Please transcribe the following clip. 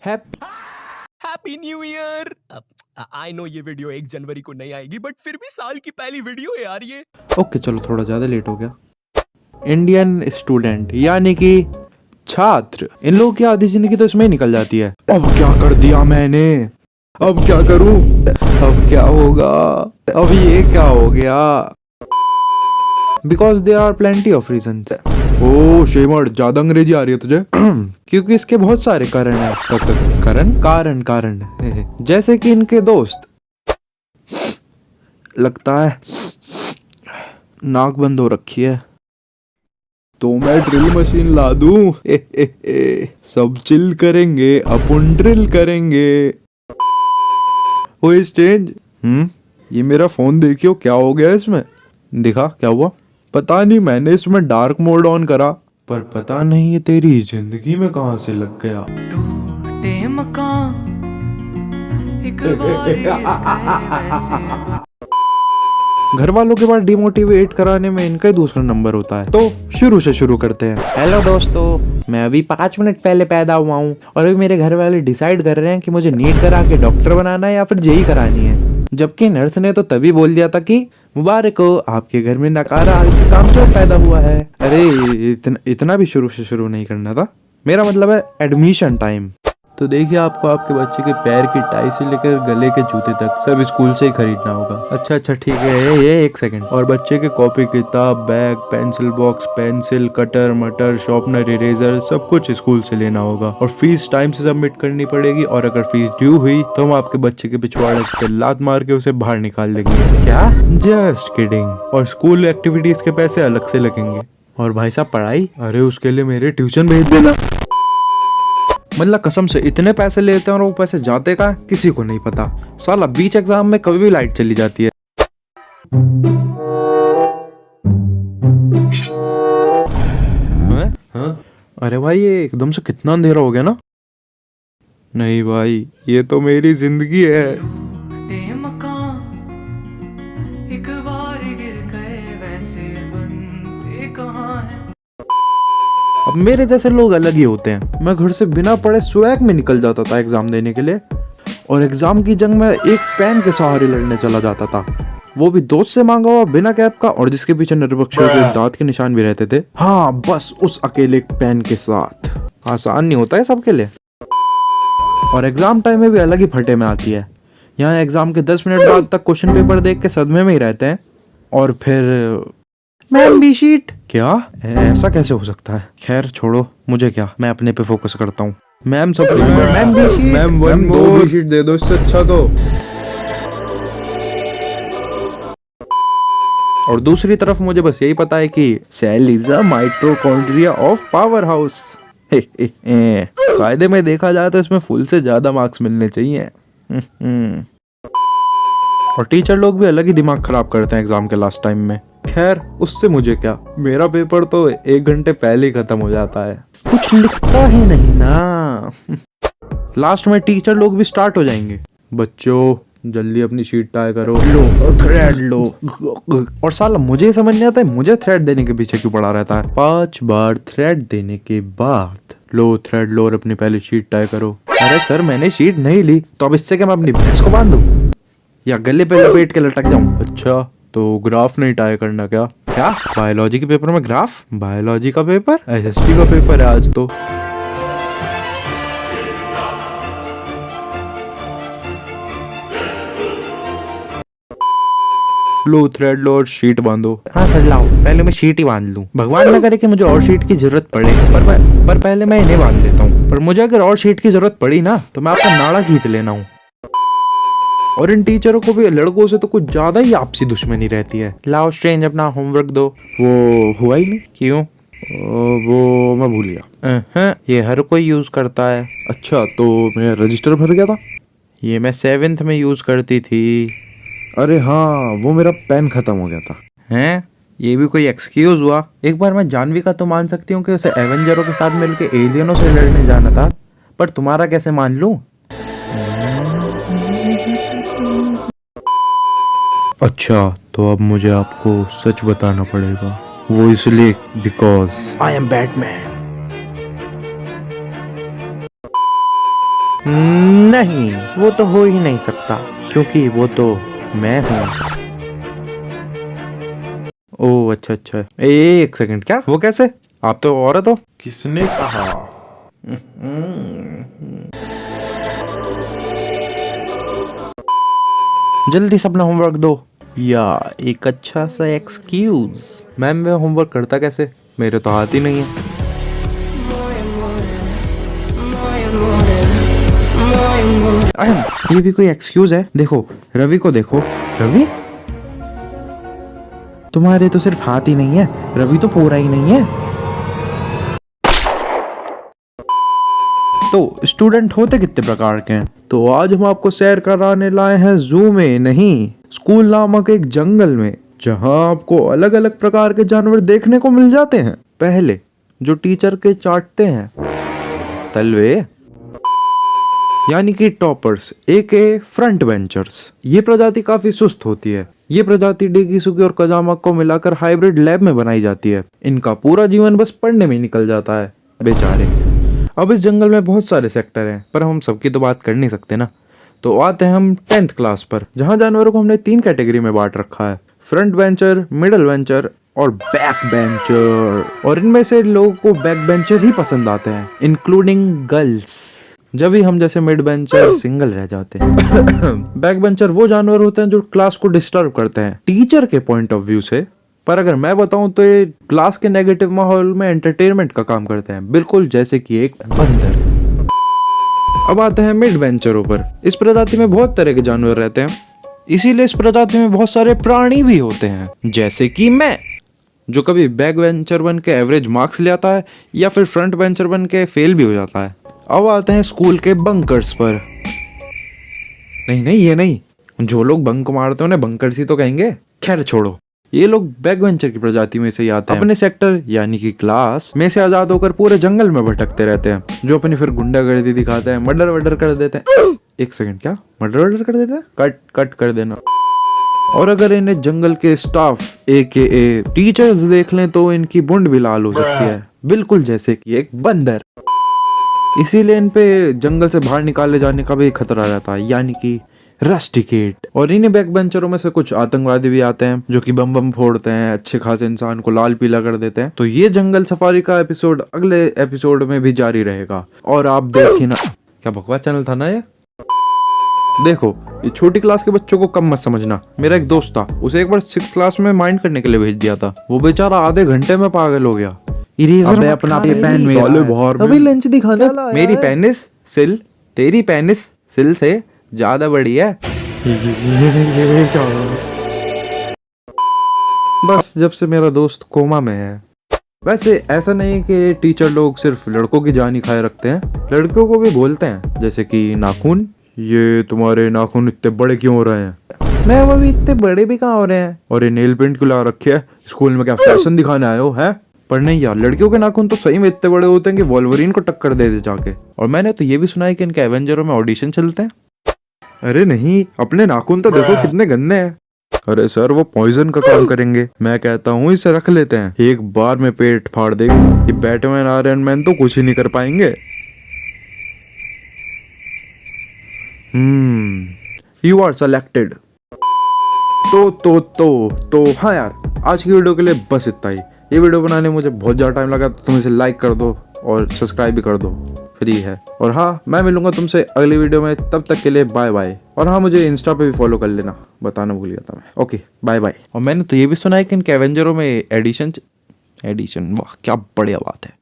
Happy new year. I know ये video 1 जनवरी को नहीं आएगी, बट फिर भी साल की पहली वीडियो है यार ये। ओके चलो, थोड़ा ज्यादा लेट हो गया। इंडियन स्टूडेंट यानी कि छात्र, इन लोगों की आधी जिंदगी तो इसमें ही निकल जाती है। अब क्या कर दिया मैंने, अब क्या करूं, अब क्या होगा, अब ये क्या हो गया। Because there are plenty of reasons. ओ शेमर, ज्यादा अंग्रेजी आ रही है तुझे? क्योंकि इसके बहुत सारे कारण हैं। कारण जैसे कि इनके दोस्त, लगता है नाक बंद हो रखी है तो मैं ड्रिल मशीन ला दूं। सब चिल करेंगे, अपन ड्रिल करेंगे। ओए स्ट्रेंज, ये मेरा फोन देखियो, क्या हो गया इसमें? दिखा क्या हुआ? पता नहीं, मैंने इसमें डार्क मोड ऑन करा, पर पता नहीं ये तेरी जिंदगी में कहां से लग गया। टूटे मकान एक बार घर वालों के बाद डिमोटिवेट कराने में इनका ही दूसरा नंबर होता है। तो शुरू से शुरू करते हैं। हेलो दोस्तों, मैं अभी 5 मिनट पहले पैदा हुआ हूँ और अभी मेरे घर वाले डिसाइड कर रहे हैं कि मुझे नीट करा के डॉक्टर बनाना है या फिर जेई करानी है। जबकि नर्स ने तो तभी बोल दिया था कि मुबारक हो, आपके घर में नकारा हाल से कामचोर पैदा हुआ है। अरे इतना भी शुरू से शुरू नहीं करना था। मेरा मतलब है एडमिशन टाइम। तो देखिए, आपको आपके बच्चे के पैर की टाई से लेकर गले के जूते तक सब स्कूल से ही खरीदना होगा। अच्छा ठीक है, ये 1 सेकंड। और बच्चे के कॉपी किताब, bag, pencil box, pencil, cutter मटर, शॉर्पनर, इरेजर, सब कुछ स्कूल से लेना होगा। और फीस टाइम से सबमिट करनी पड़ेगी। और अगर फीस ड्यू हुई तो हम आपके बच्चे के पिछवाड़े पे लात मार के उसे बाहर निकाल देंगे। क्या? Just kidding. और स्कूल एक्टिविटीज के पैसे अलग से लगेंगे। और भाई साहब पढ़ाई, अरे उसके लिए मेरे ट्यूशन भेज देना। मतलब कसम से इतने पैसे लेते हैं और वो पैसे जाते कहाँ किसी को नहीं पता। साला बीच एग्जाम में कभी भी लाइट चली जाती है। अरे भाई, ये एकदम से कितना अंधेरा हो गया ना। नहीं भाई, ये तो मेरी जिंदगी है। टूटे मकान एक बार गिर गए वैसे बनते कहाँ हैं। अब मेरे जैसे लोग अलग ही होते हैं। मैं घर से बिना पढ़े स्वैग में निकल जाता था एग्जाम देने के लिए। और एग्जाम की जंग में एक पेन के सहारे लड़ने चला जाता था, वो भी दोस्त से मांगा हुआ बिना कैप का, और जिसके पीछे निरक्षरों के दांत के निशान भी रहते थे। हाँ, बस उस अकेले पेन के साथ। आसान नहीं होता है सबके लिए। और एग्जाम टाइम में भी अलग ही फटे में आती है। यहाँ एग्जाम के 10 मिनट बाद तक क्वेश्चन पेपर देख के सदमे में ही रहते हैं। और फिर मैम बी शीट, क्या ऐसा कैसे हो सकता है? खैर छोड़ो, मुझे क्या, मैं अपने पे फोकस करता हूँ। मैम सब ma'am B sheet, ma'am one more sheet दे दो, इससे अच्छा तो। और दूसरी तरफ मुझे बस यही पता है कि cell is a mitochondria of power house. कायदे में देखा जाए तो इसमें फुल से ज्यादा मार्क्स मिलने चाहिए। और टीचर लोग भी अलग ही दिमाग खराब करते हैं एग्जाम के लास्ट टाइम में। खैर उससे मुझे क्या, मेरा पेपर तो 1 घंटे पहले ही खत्म हो जाता है। कुछ लिखता ही नहीं ना। लास्ट में टीचर लोग भी स्टार्ट हो जाएंगे। बच्चों जल्दी अपनी शीट टाई करो, लो थ्रेड लो। और साला मुझे समझ नहीं आता है, मुझे थ्रेड देने के पीछे क्यों पड़ा रहता है। 5 बार थ्रेड देने के बाद लो थ्रेड लो और अपनी पहली शीट टाई करो। अरे सर, मैंने शीट नहीं ली तो अब इससे क्या मैं अपनी भैंस को बांध दूं या गले पे लपेट के लटक जाऊं? अच्छा, तो ग्राफ नहीं टाई करना क्या? बायोलॉजी के पेपर में ग्राफ? बायोलॉजी का पेपर? एसएसटी का पेपर है आज तो। लो थ्रेड लो और शीट बांधो। हाँ सर लाओ, पहले मैं शीट ही बांध लूं। भगवान न करे कि मुझे और शीट की जरूरत पड़े, पर पहले मैं इन्हें बांध लेता हूँ। पर मुझे अगर और शीट की जरूरत पड़ी ना तो मैं आपका नाड़ा खींच लेना हूँ। और इन टीचरों को भी लड़कों से तो कुछ ज्यादा ही आपसी दुश्मनी रहती है। लाओ स्ट्रेंज अपना होमवर्क दो। वो हुआ ही नहीं। क्यों? वो मैं भूल गया। ये हर कोई यूज करता है। अच्छा, तो मैं रजिस्टर भर गया था। ये मैं 7th में यूज करती थी। अरे हाँ, वो मेरा पेन खत्म हो गया था। हैं? ये भी कोई एक्सक्यूज हुआ? एक बार मैं जानवी का तो मान सकती हूँ कि उसे एवेंजरों के साथ मिलकर एलियनों से लड़ने जाना था, पर तुम्हारा कैसे मान लूं? अच्छा, तो अब मुझे आपको सच बताना पड़ेगा। वो इसलिए बिकॉज आई एम बैटमैन। नहीं, वो तो हो ही नहीं सकता क्योंकि वो तो मैं हूँ। ओह अच्छा अच्छा, एक सेकंड, क्या वो कैसे? आप तो औरत हो। किसने कहा? जल्दी से अपना होमवर्क दो या एक अच्छा सा एक्सक्यूज। मैम मैं होमवर्क करता कैसे? मेरे तो हाथ ही नहीं है। ये भी कोई एक्सक्यूज है? देखो रवि को देखो। रवि, तुम्हारे तो सिर्फ हाथ ही नहीं है, रवि तो पूरा ही नहीं है। तो स्टूडेंट होते कितने प्रकार के हैं? तो आज हम आपको सैर कराने लाए हैं जू में नहीं, स्कूल नामक एक जंगल में, जहां आपको अलग अलग प्रकार के जानवर देखने को मिल जाते हैं। पहले जो टीचर के चाटते हैं, तलवे यानी कि टॉपर्स एके फ्रंट बेंचर्स। ये प्रजाति काफी सुस्त होती है। ये प्रजाति डेगिसुकी और कजामा को मिलाकर हाइब्रिड लैब में बनाई जाती है। इनका पूरा जीवन बस पढ़ने में ही निकल जाता है बेचारे। अब इस जंगल में बहुत सारे सेक्टर हैं, पर हम सबकी तो बात कर नहीं सकते ना। तो आते हैं हम 10th क्लास पर, जहाँ जानवरों को हमने 3 कैटेगरी में बांट रखा है, फ्रंट बेंचर, मिडल बेंचर और बैक बेंचर। और इनमें से लोगों को बैक बेंचर ही पसंद आते हैं, इंक्लूडिंग गर्ल्स। जब भी हम जैसे मिड बेंचर सिंगल रह जाते हैं। बैक बेंचर वो जानवर होते हैं जो क्लास को डिस्टर्ब करते हैं टीचर के पॉइंट ऑफ व्यू से, पर अगर मैं बताऊं तो ये क्लास के नेगेटिव माहौल में एंटरटेनमेंट का काम करते हैं, बिल्कुल जैसे कि एक बंदर। अब आते हैं मिड बेंचरों पर। इस प्रजाति में बहुत तरह के जानवर रहते हैं, इसीलिए इस प्रजाति में बहुत सारे प्राणी भी होते हैं, जैसे कि मैं, जो कभी बैक बेंचर बन के एवरेज मार्क्स ले आता है या फिर फ्रंट बेंचर बन के फेल भी हो जाता है। अब आते हैं स्कूल के बंकर्स पर। नहीं नहीं, ये नहीं, जो लोग बंक मारते हैं उन्हें बंकर्स ही तो कहेंगे। खैर छोड़ो, ये लोग बैक बेंचर की प्रजाति में से ही आते हैं। अपने सेक्टर यानी कि क्लास में से आजाद होकर पूरे जंगल में भटकते रहते हैं, जो अपनी फिर गुंडागर्दी दिखाते हैं, मर्डर वर्डर कर देते हैं। एक सेकंड, क्या मर्डर वर्डर कर देते हैं? कट कर देना। और अगर इन्हें जंगल के स्टाफ AKA टीचर्स देख लें तो इनकी बुंड भी लाल हो सकती है, बिल्कुल जैसे कि एक बंदर। इसीलिए इन पे जंगल से बाहर निकाले जाने का भी खतरा रहता है, यानी कि रस्टिकेट। और इन्हीं बैक बेंचरों में से कुछ आतंकवादी भी आते हैं जो कि बम फोड़ते हैं, अच्छे खासे इंसान को लाल पीला कर देते हैं। तो ये जंगल सफारी का एपिसोड अगले एपिसोड में भी जारी रहेगा। और आप देखिए ना, क्या बकवास चैनल था ना ये। देखो, ये छोटी क्लास के बच्चों को कम मत समझना। मेरा एक दोस्त था, उसे एक बार 6th क्लास में माइंड करने के लिए भेज दिया था। वो बेचारा आधे घंटे में पागल हो गया। इरेजर अपना पेन में अभी लंच दिखाना। मेरी पेनिस सिल तेरी पेनिस सिल से ज्यादा बड़ी है। बस जब से मेरा दोस्त कोमा में है। वैसे ऐसा नहीं कि टीचर लोग सिर्फ लड़कों की जान ही खाए रखते हैं, लड़कियों को भी बोलते हैं, जैसे कि नाखून, ये तुम्हारे नाखून इतने बड़े क्यों हो रहे हैं? मैं अभी इतने बड़े भी कहाँ हो रहे हैं? और ये नेल पेंट क्यों लगा रखे है? स्कूल में क्या फैशन दिखाने आए हो हैं? पर नहीं यार, लड़कियों के नाखून तो सही में इतने बड़े होते हैं कि वोल्वरीन को टक्कर दे जाके। और मैंने तो ये भी सुना है कि इनके एवेंजरों में ऑडिशन चलते हैं। अरे नहीं, अपने नाखून तो देखो कितने गंदे हैं। अरे सर, वो पॉइजन का काम करेंगे। मैं कहता हूँ इसे रख लेते हैं, एक बार में पेट फाड़ देगी। ये बैटमैन आयरन मैन तो कुछ ही नहीं कर पाएंगे। You are selected. तो हाँ यार, आज की वीडियो के लिए बस इतना ही। ये वीडियो बनाने में मुझे बहुत ज़्यादा टाइम लगा, तो तुम इसे लाइक कर दो और सब्सक्राइब भी कर दो, फ्री है। और हाँ, मैं मिलूंगा तुमसे अगली वीडियो में, तब तक के लिए बाय बाय। और हाँ, मुझे इंस्टा पे भी फॉलो कर लेना, बताना भूल गया था मैं। Okay, bye bye. और मैंने तो ये भी सुना है कि इनके एवेंजरों में एडिशन, वाह क्या बढ़िया बात है।